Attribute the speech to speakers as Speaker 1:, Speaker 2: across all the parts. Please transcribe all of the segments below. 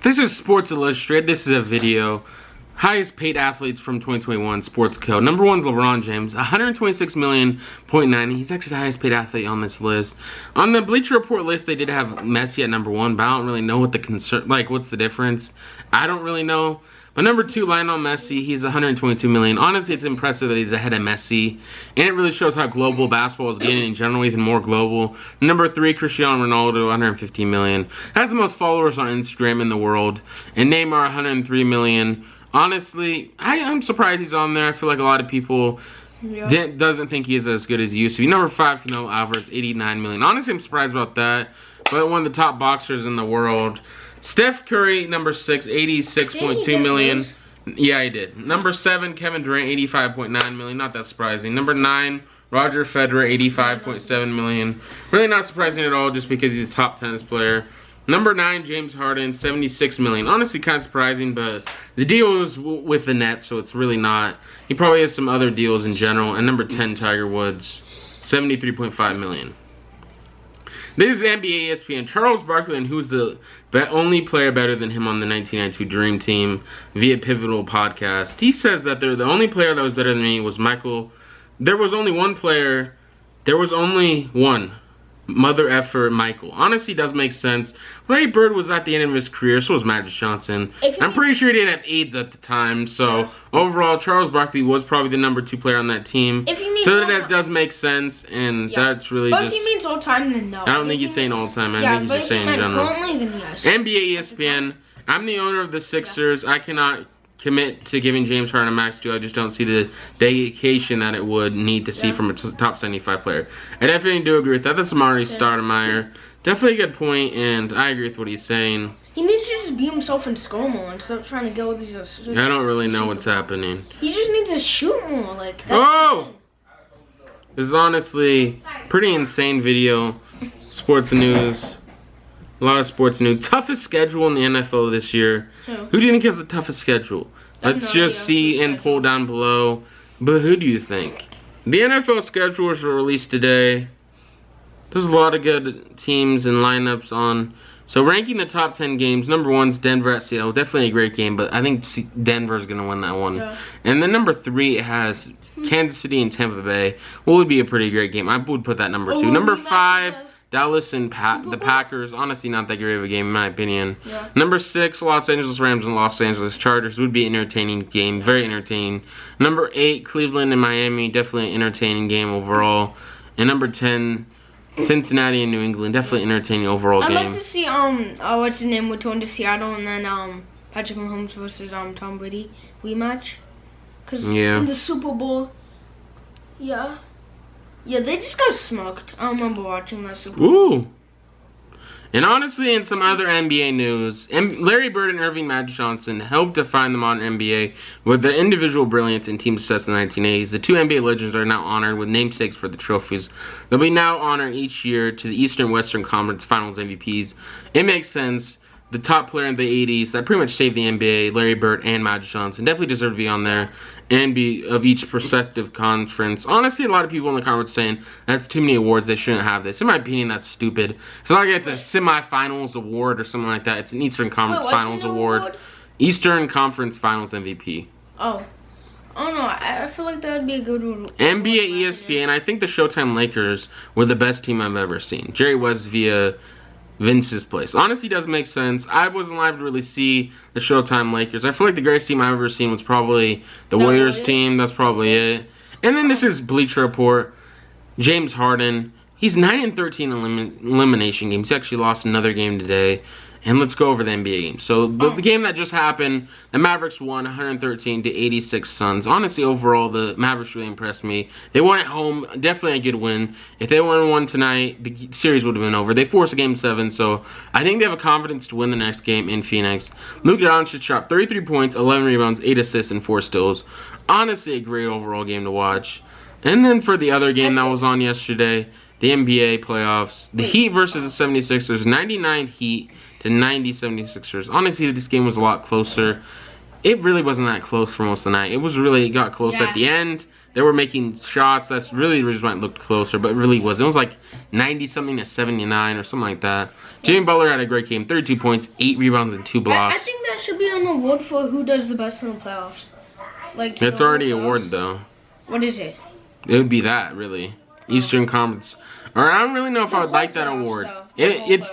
Speaker 1: This is Sports Illustrated. This is a video. Highest paid athletes from 2021, Sports Co. Number 1 is LeBron James, 126 million, 0.9. He's actually the highest paid athlete on this list. On the Bleacher Report list, they did have Messi at number 1, but I don't really know what the concern, like, what's the difference? I don't really know. But number 2, Lionel Messi, he's 122 million. Honestly, it's impressive that he's ahead of Messi. And it really shows how global basketball is getting in general, even more global. Number 3, Cristiano Ronaldo, 150 million. Has the most followers on Instagram in the world. And Neymar, 103 million. Honestly, I'm surprised he's on there. I feel like a lot of people doesn't think he is as good as he used to be. Number 5, Canelo Alvarez, 89 million. Honestly, I'm surprised about that. But one of the top boxers in the world. Steph Curry, number 6, 86.2 million. Yeah, he did. Number 7, Kevin Durant, 85.9 million. Not that surprising. Number 9, Roger Federer, 85.7 million. Really not surprising at all, just because he's a top tennis player. Number 9, James Harden, 76 million. Honestly, kind of surprising, but the deal was with the Nets, so it's really not. He probably has some other deals in general. And number 10, Tiger Woods, 73.5 million. This is NBA ESPN. Charles Barkley, and who's the only player better than him on the 1992 Dream Team via Pivotal Podcast. He says that the only player that was better than me was Michael. There was only one player. There was only one. Mother effer Michael. Honestly, does make sense. Larry Bird was at the end of his career, so was Magic Johnson. I'm pretty sure he didn't have AIDS at the time, so overall, Charles Barkley was probably the number 2 player on that team. So that does make sense, and that's really
Speaker 2: but if he means all time, then no.
Speaker 1: I don't think he's saying all time. I think he's just saying in general.
Speaker 2: Currently, then yes.
Speaker 1: NBA ESPN. I'm the owner of the Sixers. I cannot commit to giving James Harden a max deal. I just don't see the dedication that it would need to see from a top 75 player. I definitely do agree with that. That's Amari Stoudemire. Definitely a good point, and I agree with what he's saying.
Speaker 2: He needs to just be himself and score more and stop trying to go with these.
Speaker 1: I don't really know what's happening.
Speaker 2: He just needs to shoot more. Like,
Speaker 1: that's This is honestly pretty insane video. Sports news. A lot of sports news. Toughest schedule in the NFL this year. Who do you think has the toughest schedule? Let's just see and pull down below. But who do you think? The NFL schedules were released today. There's a lot of good teams and lineups on. So ranking the top 10 games, number 1's Denver at Seattle. Definitely a great game, but I think Denver's going to win that one. And then number 3, it has Kansas City and Tampa Bay. What would be a pretty great game? I would put that number 2. Number 5... Dallas and the Packers, honestly not that great of a game in my opinion. Number 6, Los Angeles Rams and Los Angeles Chargers would be an entertaining game, very entertaining. Number 8, Cleveland and Miami, definitely an entertaining game overall. And number 10, Cincinnati and New England, definitely entertaining overall game.
Speaker 2: I'd like to see what's his name, we're going to Seattle, and then Patrick Mahomes versus Tom Brady rematch. Cause in the Super Bowl, yeah, they just got smoked. I remember watching that Super Bowl.
Speaker 1: Ooh. And honestly, in some other NBA news, Larry Bird and Irving Magic Johnson helped define the modern NBA with their individual brilliance and team success in the 1980s. The 2 NBA legends are now honored with namesakes for the trophies. They'll be now honored each year to the Eastern Western Conference Finals MVPs. It makes sense. The top player in the 80s that pretty much saved the NBA, Larry Bird and Magic Johnson, definitely deserve to be on there and be of each prospective conference. Honestly, a lot of people in the comments saying that's too many awards, they shouldn't have this. In my opinion, that's stupid. It's not like it's a semifinals award or something like that. It's an Eastern Conference Finals award. Eastern Conference Finals MVP.
Speaker 2: Oh no, I feel like that would be a good one.
Speaker 1: NBA ESPN, I think the Showtime Lakers were the best team I've ever seen. Jerry West via Vince's place. Honestly, does make sense. I wasn't alive to really see the Showtime Lakers. I feel like the greatest team I've ever seen was probably the Warriors team. That's probably it. And then this is Bleacher Report. James Harden. He's 9-13 in elimination games. He actually lost another game today. And let's go over the NBA game. So the game that just happened, the Mavericks won 113 to 86 Suns. Honestly, overall, the Mavericks really impressed me. They won at home, definitely a good win. If they won tonight, the series would have been over. They forced a game 7, so I think they have a confidence to win the next game in Phoenix. Luka Doncic shot 33 points, 11 rebounds, 8 assists, and 4 steals. Honestly, a great overall game to watch. And then for the other game that was on yesterday, the NBA playoffs, the Heat versus the 76ers, 99 Heat to 90 76ers. Honestly, this game was a lot closer. It really wasn't that close for most of the night. It got close at the end. they were making shots. That's really the reason why it looked closer, but it really wasn't. It was like 90-something to 79 or something like that. Jimmy Butler had a great game. 32 points, 8 rebounds, and 2 blocks.
Speaker 2: I think that should be an award for who does the best in the playoffs. Like
Speaker 1: it's already awarded, though.
Speaker 2: What is it?
Speaker 1: It would be that, really. Eastern Conference. Or I don't really know if I would like that award. It's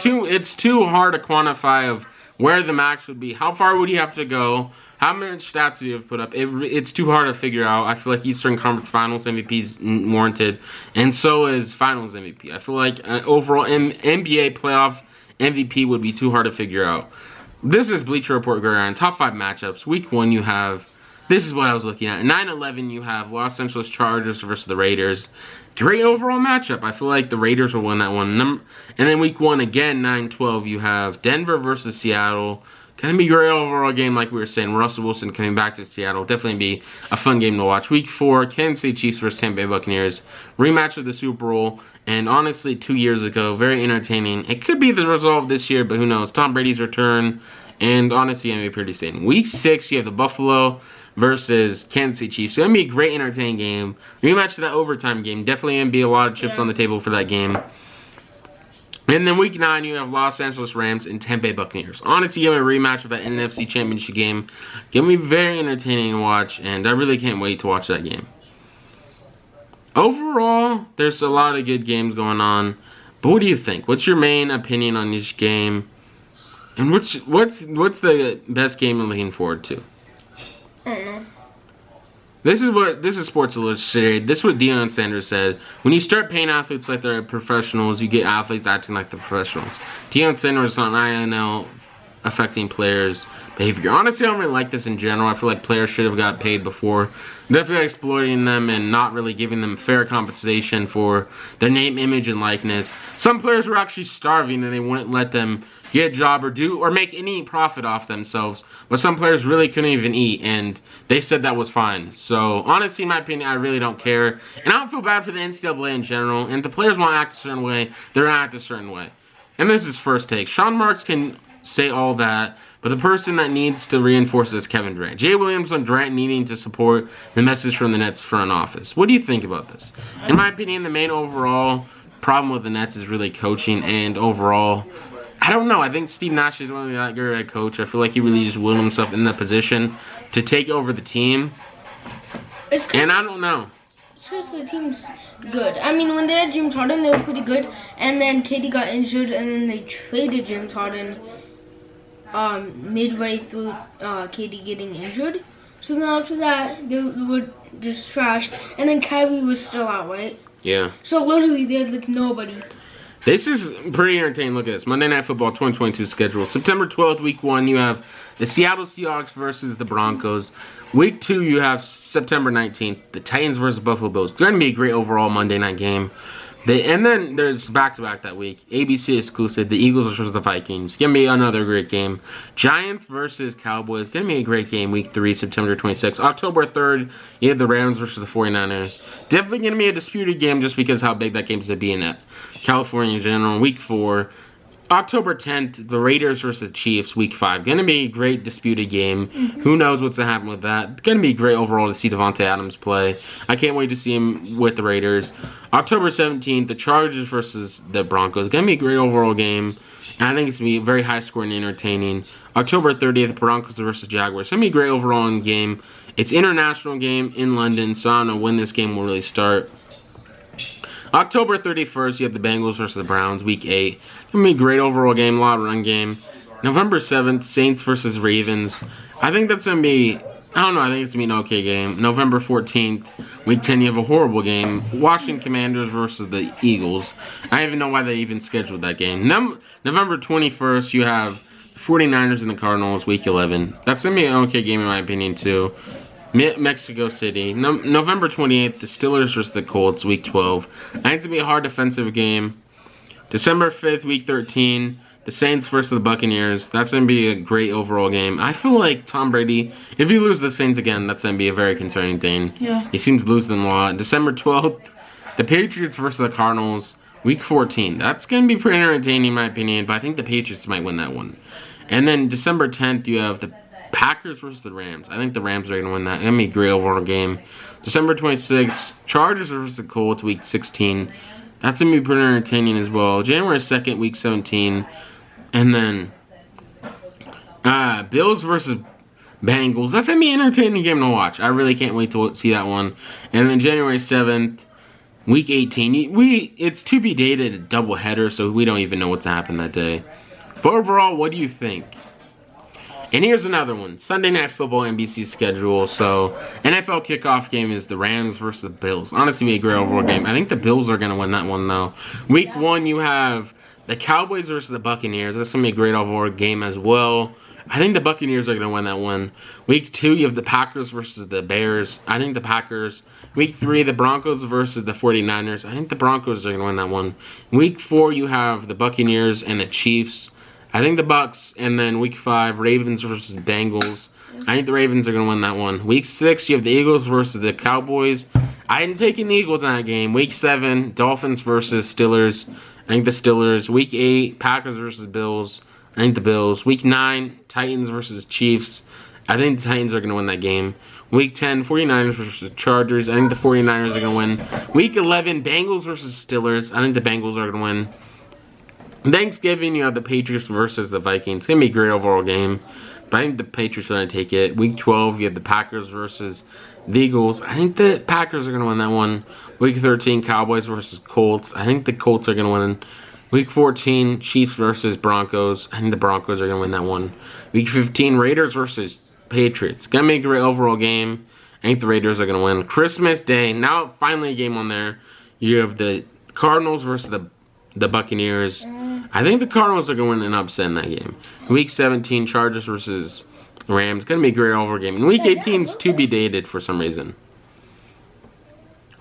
Speaker 1: too hard to quantify of where the max would be. How far would he have to go? How much stats would he have put up? It's too hard to figure out. I feel like Eastern Conference Finals MVP is warranted, and so is Finals MVP. I feel like overall NBA playoff MVP would be too hard to figure out. This is Bleacher Report Gridiron. Top 5 matchups. Week 1 you have, this is what I was looking at. 9-11 you have Los Angeles Chargers versus the Raiders. Great overall matchup. I feel like the Raiders will win that one. And then week 1 again, 9-12 you have Denver versus Seattle. Gonna be a great overall game, like we were saying. Russell Wilson coming back to Seattle. Definitely be a fun game to watch. Week 4, Kansas City Chiefs versus Tampa Bay Buccaneers. Rematch of the Super Bowl. And honestly, 2 years ago, very entertaining. It could be the result this year, but who knows? Tom Brady's return. And honestly, gonna be pretty exciting. Week 6, you have the Buffalo versus Kansas City Chiefs. It's gonna be a great entertaining game. Rematch of that overtime game. Definitely gonna be a lot of chips on the table for that game. And then week 9, you have Los Angeles Rams and Tampa Bay Buccaneers. Honestly, you have a rematch of that NFC Championship game. Gonna be very entertaining to watch, and I really can't wait to watch that game. Overall, there's a lot of good games going on. But what do you think? What's your main opinion on each game? And what's the best game you're looking forward to?
Speaker 2: I don't know.
Speaker 1: This is Sports Illustrated. This is what Deion Sanders said. When you start paying athletes like they're professionals, you get athletes acting like they're professionals. Deion Sanders on INL affecting players' behavior. Honestly, I don't really like this in general. I feel like players should have got paid before. Definitely exploiting them and not really giving them fair compensation for their name, image, and likeness. Some players were actually starving and they wouldn't let them get a job or make any profit off themselves. But some players really couldn't even eat, and they said that was fine. So, honestly, in my opinion, I really don't care. And I don't feel bad for the NCAA in general. And if the players want to act a certain way, they're going to act a certain way. And this is First Take. Sean Marks can say all that, but the person that needs to reinforce is Kevin Durant. Jay Williams on Durant needing to support the message from the Nets front office. What do you think about this? In my opinion, the main overall problem with the Nets is really coaching and overall, I don't know. I think Steve Nash is really that good head coach. I feel like he really just willed himself in the position to take over the team. And I don't know.
Speaker 2: It's because the team's good. I mean, when they had James Harden, they were pretty good. And then KD got injured, and then they traded James Harden midway through KD getting injured. So then after that, they were just trash. And then Kyrie was still out, right?
Speaker 1: Yeah.
Speaker 2: So literally, they had like nobody.
Speaker 1: This is pretty entertaining. Look at this. Monday Night Football 2022 schedule. September 12th, week 1, you have the Seattle Seahawks versus the Broncos. Week 2, you have September 19th, the Titans versus Buffalo Bills. It's going to be a great overall Monday night game. And then there's back-to-back that week. ABC exclusive, the Eagles versus the Vikings. It's going to be another great game. Giants versus Cowboys. It's going to be a great game. Week 3, September 26th. October 3rd, you have the Rams versus the 49ers. Definitely going to be a disputed game just because how big that game's going to be in California in general. Week 4, October 10th, the Raiders versus the Chiefs. Week 5, going to be a great disputed game. Who knows what's going to happen with that. It's going to be great overall to see Devontae Adams play. I can't wait to see him with the Raiders. October 17th, the Chargers versus the Broncos. It's going to be a great overall game. And I think it's going to be very high scoring and entertaining. October 30th, Broncos versus Jaguars. It's going to be a great overall game. It's an international game in London, so I don't know when this game will really start. October 31st, you have the Bengals versus the Browns, week 8. It's going to be a great overall game, a lot of run game. November 7th, Saints versus Ravens. I think that's going to be, I don't know, I think it's going to be an okay game. November 14th, week 10, you have a horrible game. Washington Commanders versus the Eagles. I don't even know why they even scheduled that game. November 21st, you have the 49ers and the Cardinals, week 11. That's going to be an okay game in my opinion, too. Mexico City. November 28th, the Steelers versus the Colts, week 12. I think it's going to be a hard defensive game. December 5th, week 13, the Saints versus the Buccaneers. That's going to be a great overall game. I feel like Tom Brady, if he loses the Saints again, that's going to be a very concerning thing.
Speaker 2: Yeah.
Speaker 1: He seems to lose them a lot. December 12th, the Patriots versus the Cardinals, week 14. That's going to be pretty entertaining in my opinion, but I think the Patriots might win that one. And then December 10th, you have the Packers versus the Rams. I think the Rams are going to win that. It's going to be a great overall game. December 26th, Chargers versus the Colts, Week 16. That's going to be pretty entertaining as well. January 2nd, Week 17. And then Bills versus Bengals. That's going to be an entertaining game to watch. I really can't wait to see that one. And then January 7th, Week 18. It's to be dated a doubleheader, so we don't even know what's happened that day. But overall, what do you think? And here's another one. Sunday Night Football NBC schedule. So, NFL kickoff game is the Rams versus the Bills. Honestly, a great overall game. I think the Bills are going to win that one, though. Week 1, you have the Cowboys versus the Buccaneers. That's going to be a great overall game as well. I think the Buccaneers are going to win that one. Week 2, you have the Packers versus the Bears. I think the Packers. Week 3, the Broncos versus the 49ers. I think the Broncos are going to win that one. Week 4, you have the Buccaneers and the Chiefs. I think the Bucks. And then Week 5, Ravens versus Bengals. I think the Ravens are going to win that one. Week 6, you have the Eagles versus the Cowboys. I didn't take the Eagles in that game. Week 7, Dolphins versus Steelers. I think the Steelers. Week 8, Packers versus Bills. I think the Bills. Week 9, Titans versus Chiefs. I think the Titans are going to win that game. Week 10, 49ers versus Chargers. I think the 49ers are going to win. Week 11, Bengals versus Steelers. I think the Bengals are going to win. Thanksgiving, you have the Patriots versus the Vikings. It's going to be a great overall game. But I think the Patriots are going to take it. Week 12, you have the Packers versus the Eagles. I think the Packers are going to win that one. Week 13, Cowboys versus Colts. I think the Colts are going to win. Week 14, Chiefs versus Broncos. I think the Broncos are going to win that one. Week 15, Raiders versus Patriots. Going to be a great overall game. I think the Raiders are going to win. Christmas Day. Now, finally a game on there. You have the Cardinals versus the Buccaneers. I think the Cardinals are going to win an upset in that game. Week 17, Chargers versus Rams. Going to be a great overall game. And Week 18 is to be dated for some reason.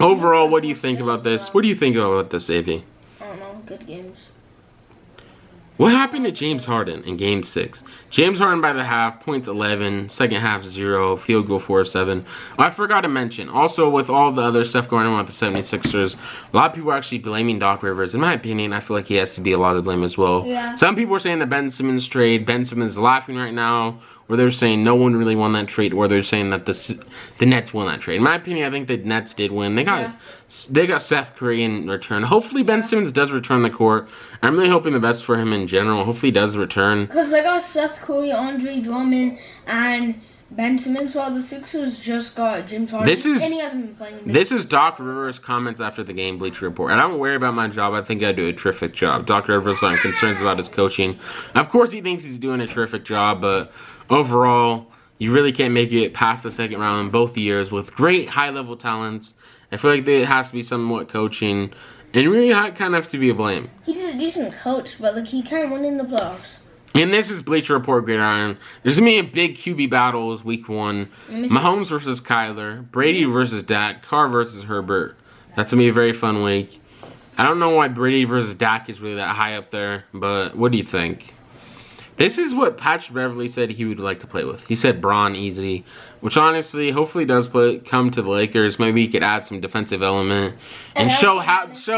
Speaker 1: Overall, what do you think about this? What do you think about this, Avi?
Speaker 2: I don't know. Good games.
Speaker 1: What happened to James Harden in Game 6? James Harden by the half, points 11, second half 0, field goal 4 of 7. Oh, I forgot to mention, also with all the other stuff going on with the 76ers, a lot of people are actually blaming Doc Rivers. In my opinion, I feel like he has to be a lot of blame as well.
Speaker 2: Yeah.
Speaker 1: Some people are saying the Ben Simmons trade, Ben Simmons is laughing right now, or they're saying no one really won that trade, or they're saying that the Nets won that trade. In my opinion, I think the Nets did win. They got Seth Curry in return. Hopefully Ben Simmons does return the court. I'm really hoping the best for him in general. Hopefully he does return.
Speaker 2: Because they got Seth Curry, Andre Drummond, and Ben Simmons, while the Sixers just got James Harden. And he hasn't been playing.
Speaker 1: This is Doc Rivers' comments after the game, Bleacher Report. And I don't worry about my job. I think I do a terrific job. Doc Rivers has concerns about his coaching. Of course he thinks he's doing a terrific job, but overall, you really can't make it past the second round in both years with great high-level talents. I feel like there has to be somewhat coaching, and really kind of have to be a blame.
Speaker 2: He's a decent coach, but like he can't win in the playoffs.
Speaker 1: And this is Bleacher Report Gridiron. There's going to be a big QB battles week 1. Mahomes versus Kyler. Brady versus Dak. Carr versus Herbert. That's going to be a very fun week. I don't know why Brady versus Dak is really that high up there, but what do you think? This is what Patrick Beverly said he would like to play with. He said Braun easy, which honestly, hopefully does come to the Lakers. Maybe he could add some defensive element and show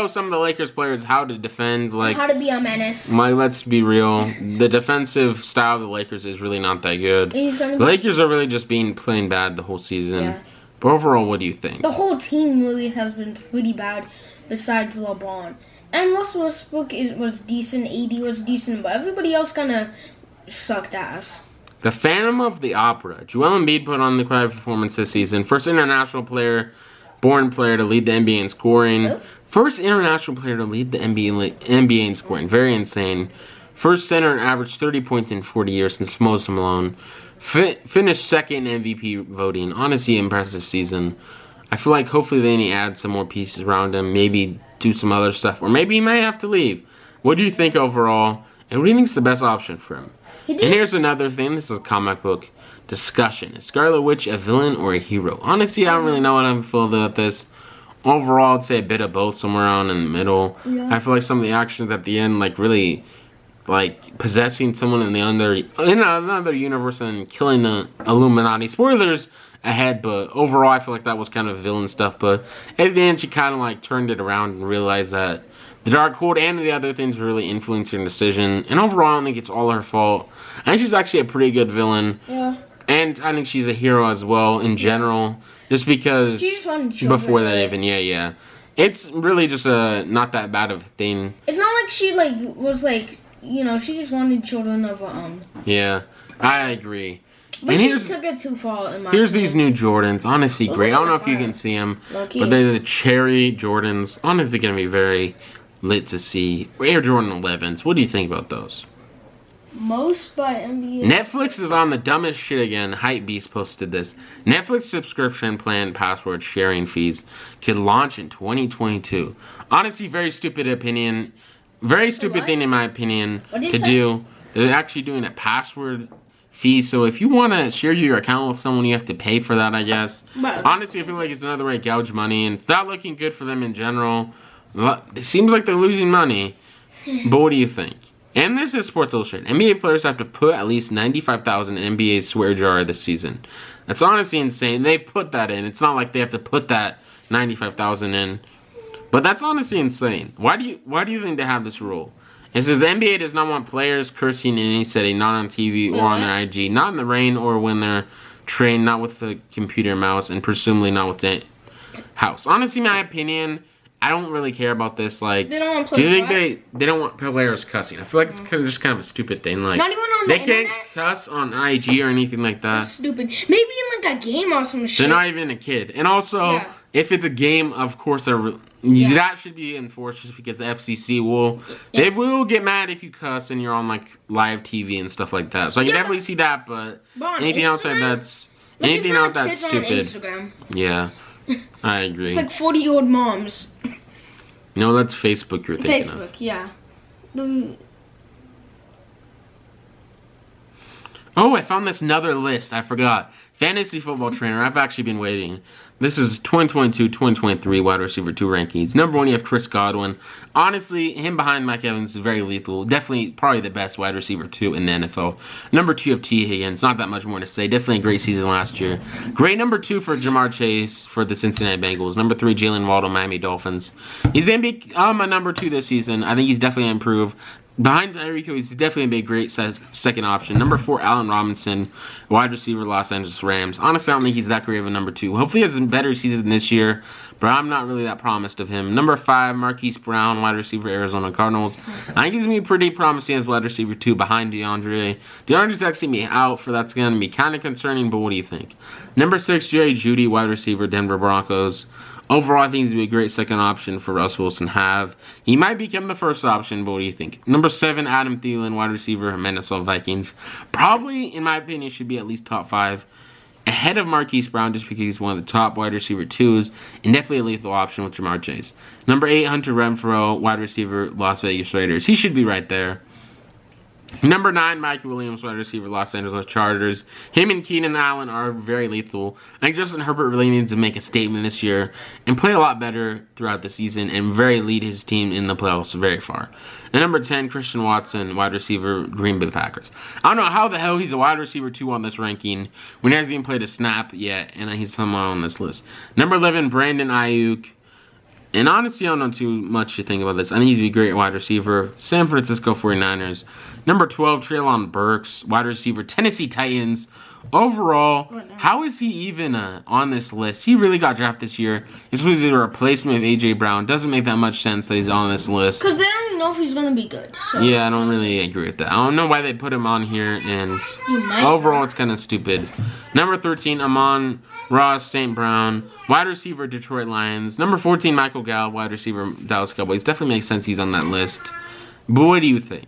Speaker 1: some of the Lakers players how to defend. Like
Speaker 2: how to be a menace.
Speaker 1: Let's be real. The defensive style of the Lakers is really not that good. The Lakers are really just playing bad the whole season. Yeah. But overall, what do you think?
Speaker 2: The whole team really has been pretty bad besides LeBron. And Russell Westbrook was decent, AD was decent, but everybody else kind of sucked ass.
Speaker 1: The Phantom of the Opera. Joel Embiid put on the quiet performance this season. First international born player to lead the NBA in scoring. Oh. First international player to lead the NBA in scoring. Very insane. First center and averaged 30 points in 40 years since Moses Malone. Finished second in MVP voting. Honestly, impressive season. I feel like hopefully they need to add some more pieces around him. Maybe do some other stuff. Or maybe he might have to leave. What do you think overall? And what do you think is the best option for him? And here's another thing. This is a comic book discussion. Is Scarlet Witch a villain or a hero? Honestly, I don't really know what I'm feeling about this. Overall, I'd say a bit of both, somewhere around in the middle. Yeah. I feel like some of the actions at the end, like really, like possessing someone in another universe and killing the Illuminati. Spoilers ahead, but overall, I feel like that was kind of villain stuff. But at the end, she kind of like turned it around and realized that the Darkhold and the other things really influenced her decision. And overall, I don't think it's all her fault. I think she's actually a pretty good villain.
Speaker 2: Yeah.
Speaker 1: And I think she's a hero as well in general. Just because
Speaker 2: She just wanted children,
Speaker 1: before that
Speaker 2: right?
Speaker 1: even, yeah. It's really just not that bad of a thing.
Speaker 2: It's not like she was she just wanted children of
Speaker 1: Yeah, I agree.
Speaker 2: But
Speaker 1: And
Speaker 2: she took it too far in my
Speaker 1: here's
Speaker 2: opinion.
Speaker 1: these new Jordans. Honestly,
Speaker 2: Those
Speaker 1: great.
Speaker 2: are
Speaker 1: I don't know if you
Speaker 2: fire.
Speaker 1: can see them,
Speaker 2: Low-key.
Speaker 1: but they're the cherry Jordans. Honestly, gonna be very lit to see. Air Jordan 11s. What do you think about those?
Speaker 2: Most by NBA.
Speaker 1: Netflix is on the dumbest shit again. Hypebeast posted this. Netflix subscription plan password sharing fees could launch in 2022. Honestly, very stupid opinion. Very stupid thing in my opinion
Speaker 2: What did
Speaker 1: to
Speaker 2: you say?
Speaker 1: do. They're actually doing a password fee. So if you want to share your account with someone, you have to pay for that, I guess.
Speaker 2: But
Speaker 1: Honestly, I feel like it's another way to gouge money, and it's not looking good for them in general. It seems like they're losing money. But what do you think? And this is Sports Illustrated. NBA players have to put at least $95,000 in NBA's swear jar this season. That's honestly insane. They put that in. It's not like they have to put that $95,000 in. But that's honestly insane. Why do you think they have this rule? It says the NBA does not want players cursing in any setting, not on TV or on their IG, not in the rain or when they're trained, not with the computer mouse, and presumably not with the house. Honestly, my opinion, I don't really care about this. Like,
Speaker 2: They don't want
Speaker 1: do you think
Speaker 2: players
Speaker 1: they don't want players cussing? I feel like it's just kind of a stupid thing. Like,
Speaker 2: Not even on
Speaker 1: they
Speaker 2: the
Speaker 1: can't
Speaker 2: internet?
Speaker 1: cuss on IG or anything like that.
Speaker 2: That's stupid. Maybe in like a game or some shit.
Speaker 1: They're not even a kid. And also,
Speaker 2: Yeah.
Speaker 1: if it's a game, of course,
Speaker 2: Yeah.
Speaker 1: that should be enforced just because the FCC they will get mad if you cuss and you're on like live TV and stuff like that. So I can
Speaker 2: Yeah,
Speaker 1: definitely see that, but
Speaker 2: on
Speaker 1: anything outside
Speaker 2: Instagram?
Speaker 1: that's
Speaker 2: Look at
Speaker 1: anything
Speaker 2: some
Speaker 1: out that's
Speaker 2: kids on
Speaker 1: stupid.
Speaker 2: Instagram.
Speaker 1: Yeah, I agree.
Speaker 2: It's like 40-year-old moms.
Speaker 1: No, that's Facebook you're thinking of.
Speaker 2: Facebook, yeah. The-
Speaker 1: Oh, I found this another list. I forgot. Fantasy football trainer. I've actually been waiting. This is 2022-2023 wide receiver 2 rankings. Number 1, you have Chris Godwin. Honestly, him behind Mike Evans is very lethal. Definitely, probably the best wide receiver 2 in the NFL. Number 2, you have T. Higgins. Not that much more to say. Definitely a great season last year. Great number 2 for Jamar Chase for the Cincinnati Bengals. Number 3, Jalen Waddle, Miami Dolphins. He's going to be my number 2 this season. I think he's definitely improved. Behind Tyreek Hill, he's definitely be a great second option. Number 4, Allen Robinson, wide receiver, Los Angeles Rams. Honestly, I don't think he's that great of a number 2. Hopefully he has a better season this year, but I'm not really that promised of him. Number 5, Marquise Brown, wide receiver, Arizona Cardinals. I think he's going to be pretty promising as wide receiver 2 behind DeAndre. DeAndre's actually going to be out, for that's going to be kind of concerning, but what do you think? Number 6, Jerry Jeudy, wide receiver, Denver Broncos. Overall, I think he's going to be a great second option for Russell Wilson have. He might become the first option, but what do you think? Number 7, Adam Thielen, wide receiver, Minnesota Vikings. Probably, in my opinion, should be at least top 5. Ahead of Marquise Brown, just because he's one of the top wide receiver 2s. And definitely a lethal option with Jamar Chase. Number 8, Hunter Renfrow, wide receiver, Las Vegas Raiders. He should be right there. Number 9, Mike Williams, wide receiver, Los Angeles Chargers. Him and Keenan Allen are very lethal. I think Justin Herbert really needs to make a statement this year and play a lot better throughout the season and lead his team in the playoffs very far. And number 10, Christian Watson, wide receiver, Green Bay Packers. I don't know how the hell he's a wide receiver 2 on this ranking when he hasn't even played a snap yet, and he's somehow on this list. Number 11, Brandon Ayuk. And honestly, I don't know too much to think about this. I think he's going to be a great wide receiver. San Francisco 49ers. Number 12, Treylon Burks, wide receiver, Tennessee Titans. Overall, how is he even on this list? He really got drafted this year. This was a replacement of A.J. Brown. Doesn't make that much sense that he's on this list.
Speaker 2: Because they don't even know if he's going to be good. So.
Speaker 1: Yeah, I don't really agree with that. I don't know why they put him on here, and
Speaker 2: might
Speaker 1: overall, it's kind of stupid. Number 13, Amon-Ra St. Brown, wide receiver, Detroit Lions. Number 14, Michael Gallup, wide receiver, Dallas Cowboys. Definitely makes sense he's on that list. But what do you think?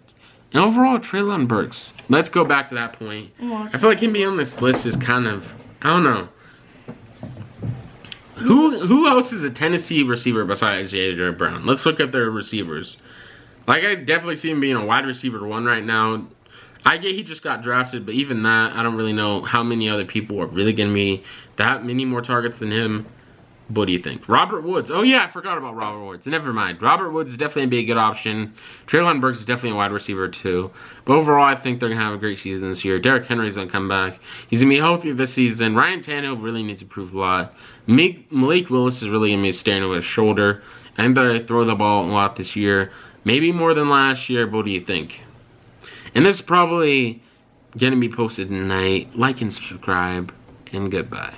Speaker 1: And overall, Treylon Burks. Let's go back to that point. I feel like him being on this list is kind of, I don't know. Who else is a Tennessee receiver besides A.J. Brown? Let's look at their receivers. Like, I definitely see him being a wide receiver 1 right now. I get he just got drafted, but even that, I don't really know how many other people are really going to be that many more targets than him. What do you think? Robert Woods. Oh, yeah, I forgot about Robert Woods. Never mind. Robert Woods is definitely going to be a good option. Treylon Burks is definitely a wide receiver, too. But overall, I think they're going to have a great season this year. Derrick Henry's going to come back. He's going to be healthy this season. Ryan Tannehill really needs to improve a lot. Malik Willis is really going to be staring over his shoulder. I think they're going to throw the ball a lot this year. Maybe more than last year, but what do you think? And this is probably Gonna be posted tonight. Like and subscribe, and goodbye.